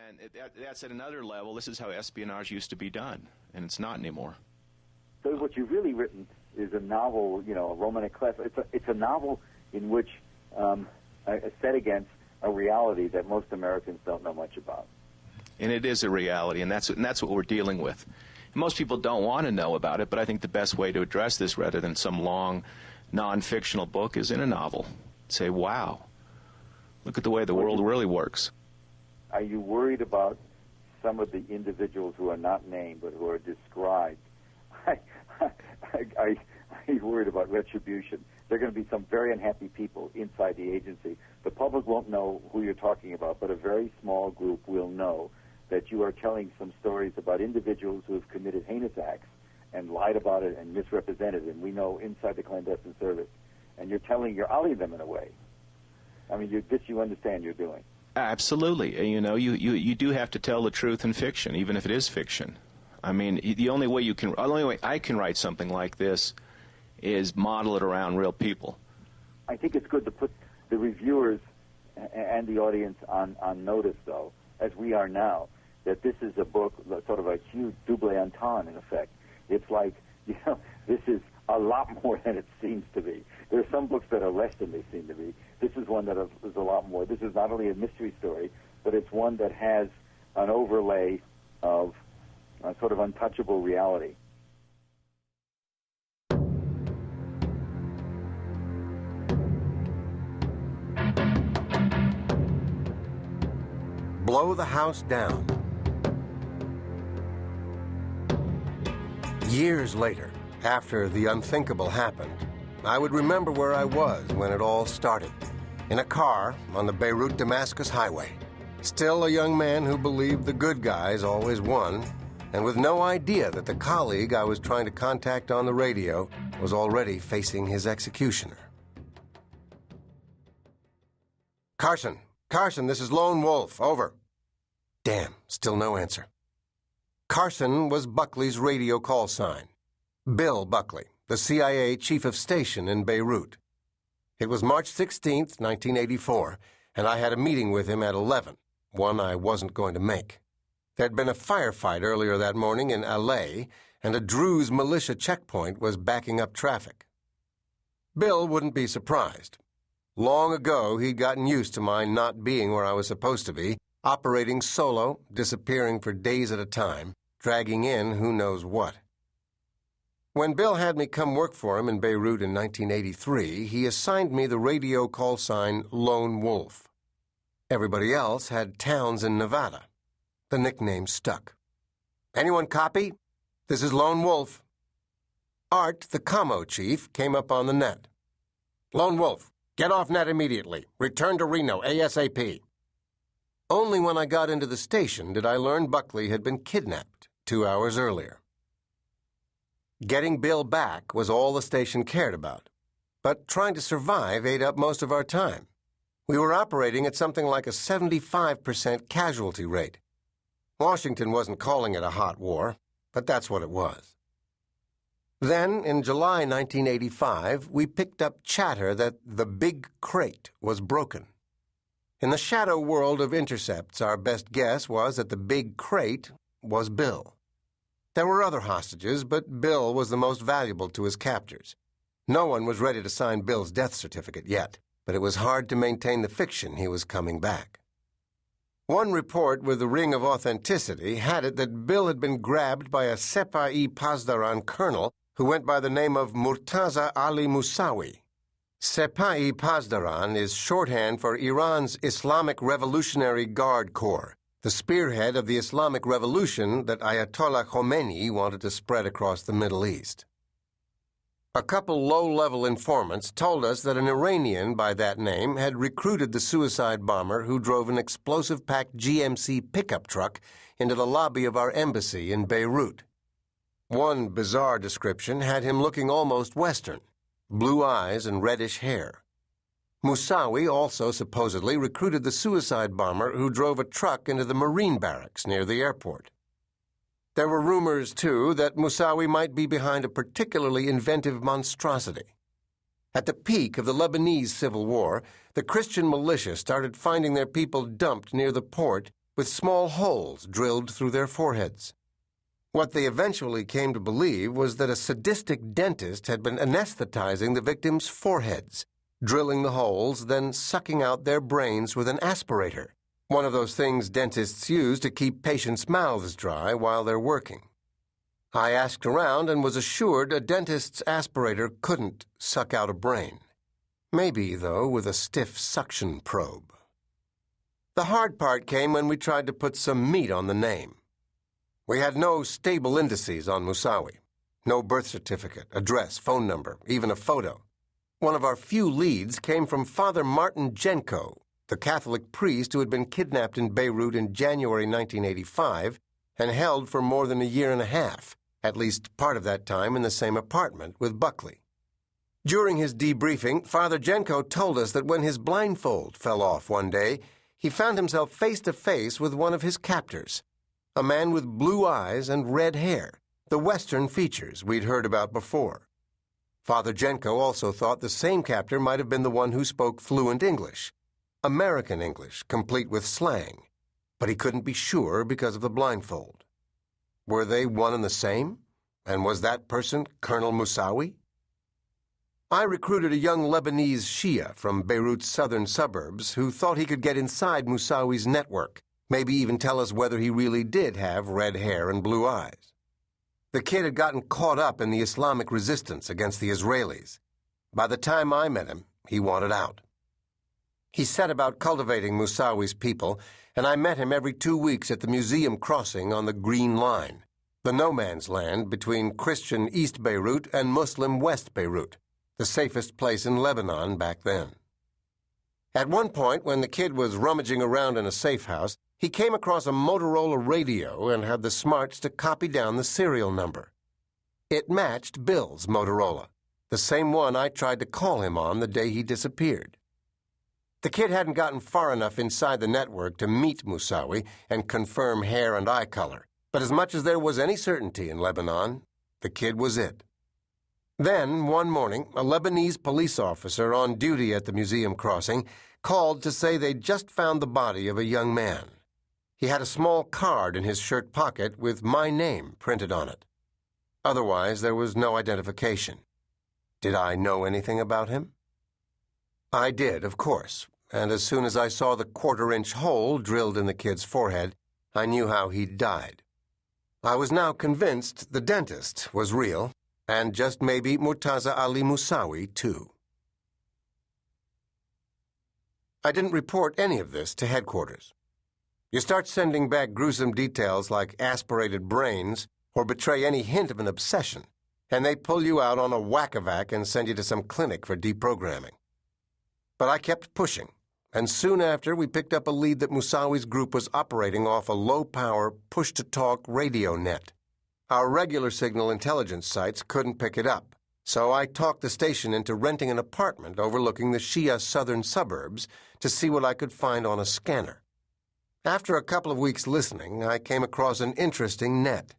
And that's at another level. This is how espionage used to be done, and it's not anymore. So what you've really written is a novel, a Roman Ecclesiastes. It's a novel in which set against a reality that most Americans don't know much about. And it is a reality, and that's what we're dealing with. And most people don't want to know about it, but I think the best way to address this, rather than some long, non-fictional book, is in a novel. Say, wow, look at the way the world really works. Are you worried about some of the individuals who are not named but who are described? Are you worried about retribution? There are going to be some very unhappy people inside the agency. The public won't know who you're talking about, but a very small group will know that you are telling some stories about individuals who have committed heinous acts and lied about it and misrepresented it, and we know inside the clandestine service. And you're outing them in a way. I mean, you understand you're doing. Absolutely. You do have to tell the truth in fiction, even if it is fiction. I mean, the only way I can write something like this is model it around real people. I think it's good to put the reviewers and the audience on notice, though, as we are now, that this is a book, sort of a huge double entendre, in effect. It's like, this is a lot more than it seems to be. There are some books that are less than they seem to be. This is one that is a lot more. This is not only a mystery story, but it's one that has an overlay of a sort of untouchable reality. Blow the House Down. Years later, after the unthinkable happened, I would remember where I was when it all started. In a car on the Beirut-Damascus highway. Still a young man who believed the good guys always won, and with no idea that the colleague I was trying to contact on the radio was already facing his executioner. Carson, this is Lone Wolf, over. Damn, still no answer. Carson was Buckley's radio call sign. Bill Buckley, the CIA chief of station in Beirut. It was March 16th, 1984, and I had a meeting with him at 11, one I wasn't going to make. There'd been a firefight earlier that morning in Alais, and a Druze militia checkpoint was backing up traffic. Bill wouldn't be surprised. Long ago, he'd gotten used to my not being where I was supposed to be, operating solo, disappearing for days at a time, dragging in who knows what. When Bill had me come work for him in Beirut in 1983, he assigned me the radio call sign Lone Wolf. Everybody else had towns in Nevada. The nickname stuck. Anyone copy? This is Lone Wolf. Art, the commo chief, came up on the net. Lone Wolf, get off net immediately. Return to Reno, ASAP. Only when I got into the station did I learn Buckley had been kidnapped 2 hours earlier. Getting Bill back was all the station cared about, but trying to survive ate up most of our time. We were operating at something like a 75% casualty rate. Washington wasn't calling it a hot war, but that's what it was. Then, in July 1985, we picked up chatter that the big crate was broken. In the shadow world of intercepts, our best guess was that the big crate was Bill. There were other hostages, but Bill was the most valuable to his captors. No one was ready to sign Bill's death certificate yet, but it was hard to maintain the fiction he was coming back. One report with the ring of authenticity had it that Bill had been grabbed by a Sepa-i Pasdaran colonel who went by the name of Murtaza Ali Musawi. Sepa-i Pasdaran is shorthand for Iran's Islamic Revolutionary Guard Corps, the spearhead of the Islamic Revolution that Ayatollah Khomeini wanted to spread across the Middle East. A couple low-level informants told us that an Iranian by that name had recruited the suicide bomber who drove an explosive-packed GMC pickup truck into the lobby of our embassy in Beirut. One bizarre description had him looking almost Western, blue eyes and reddish hair. Musawi also supposedly recruited the suicide bomber who drove a truck into the Marine barracks near the airport. There were rumors, too, that Musawi might be behind a particularly inventive monstrosity. At the peak of the Lebanese Civil War, the Christian militia started finding their people dumped near the port with small holes drilled through their foreheads. What they eventually came to believe was that a sadistic dentist had been anesthetizing the victims' foreheads, drilling the holes, then sucking out their brains with an aspirator, one of those things dentists use to keep patients' mouths dry while they're working. I asked around and was assured a dentist's aspirator couldn't suck out a brain. Maybe, though, with a stiff suction probe. The hard part came when we tried to put some meat on the name. We had no stable indices on Moussaoui. No birth certificate, address, phone number, even a photo. One of our few leads came from Father Martin Jenko, the Catholic priest who had been kidnapped in Beirut in January 1985 and held for more than a year and a half, at least part of that time in the same apartment with Buckley. During his debriefing, Father Jenko told us that when his blindfold fell off one day, he found himself face to face with one of his captors, a man with blue eyes and red hair, the Western features we'd heard about before. Father Jenko also thought the same captor might have been the one who spoke fluent English, American English, complete with slang, but he couldn't be sure because of the blindfold. Were they one and the same? And was that person Colonel Moussaoui? I recruited a young Lebanese Shia from Beirut's southern suburbs who thought he could get inside Moussaoui's network, maybe even tell us whether he really did have red hair and blue eyes. The kid had gotten caught up in the Islamic resistance against the Israelis. By the time I met him, he wanted out. He set about cultivating Moussaoui's people, and I met him every 2 weeks at the museum crossing on the Green Line, the no-man's land between Christian East Beirut and Muslim West Beirut, the safest place in Lebanon back then. At one point, when the kid was rummaging around in a safe house, he came across a Motorola radio and had the smarts to copy down the serial number. It matched Bill's Motorola, the same one I tried to call him on the day he disappeared. The kid hadn't gotten far enough inside the network to meet Moussaoui and confirm hair and eye color, but as much as there was any certainty in Lebanon, the kid was it. Then, one morning, a Lebanese police officer on duty at the museum crossing called to say they'd just found the body of a young man. He had a small card in his shirt pocket with my name printed on it. Otherwise, there was no identification. Did I know anything about him? I did, of course, and as soon as I saw the quarter-inch hole drilled in the kid's forehead, I knew how he'd died. I was now convinced the dentist was real, and just maybe Murtaza Ali Moussaoui, too. I didn't report any of this to headquarters. You start sending back gruesome details like aspirated brains or betray any hint of an obsession, and they pull you out on a whack-a-vac and send you to some clinic for deprogramming. But I kept pushing, and soon after we picked up a lead that Moussaoui's group was operating off a low-power, push-to-talk radio net. Our regular signal intelligence sites couldn't pick it up, so I talked the station into renting an apartment overlooking the Shia southern suburbs to see what I could find on a scanner. After a couple of weeks listening, I came across an interesting net.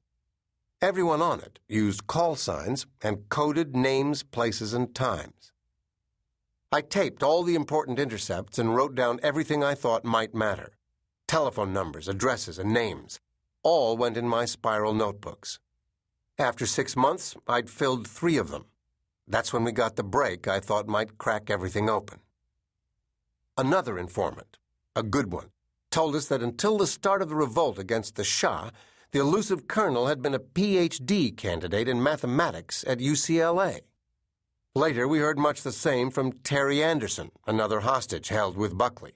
Everyone on it used call signs and coded names, places, and times. I taped all the important intercepts and wrote down everything I thought might matter. Telephone numbers, addresses, and names. All went in my spiral notebooks. After 6 months, I'd filled 3 of them. That's when we got the break I thought might crack everything open. Another informant, a good one, told us that until the start of the revolt against the Shah, the elusive colonel had been a Ph.D. candidate in mathematics at UCLA. Later, we heard much the same from Terry Anderson, another hostage held with Buckley.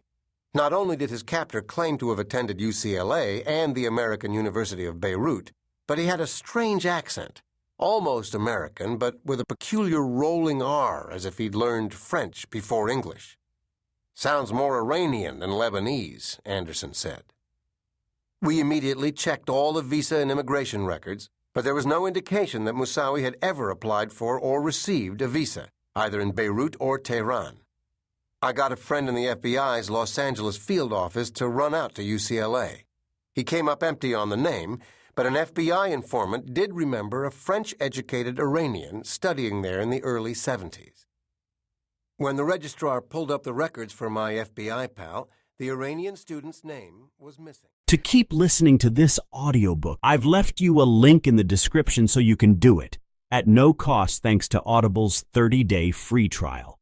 Not only did his captor claim to have attended UCLA and the American University of Beirut, but he had a strange accent, almost American, but with a peculiar rolling R, as if he'd learned French before English. "Sounds more Iranian than Lebanese," Anderson said. We immediately checked all the visa and immigration records, but there was no indication that Moussaoui had ever applied for or received a visa, either in Beirut or Tehran. I got a friend in the FBI's Los Angeles field office to run out to UCLA. He came up empty on the name, but an FBI informant did remember a French-educated Iranian studying there in the early 70s. When the registrar pulled up the records for my FBI pal, The Iranian student's name was missing. To keep listening to this audiobook, I've left you a link in the description so you can do it at no cost thanks to Audible's 30-day free trial.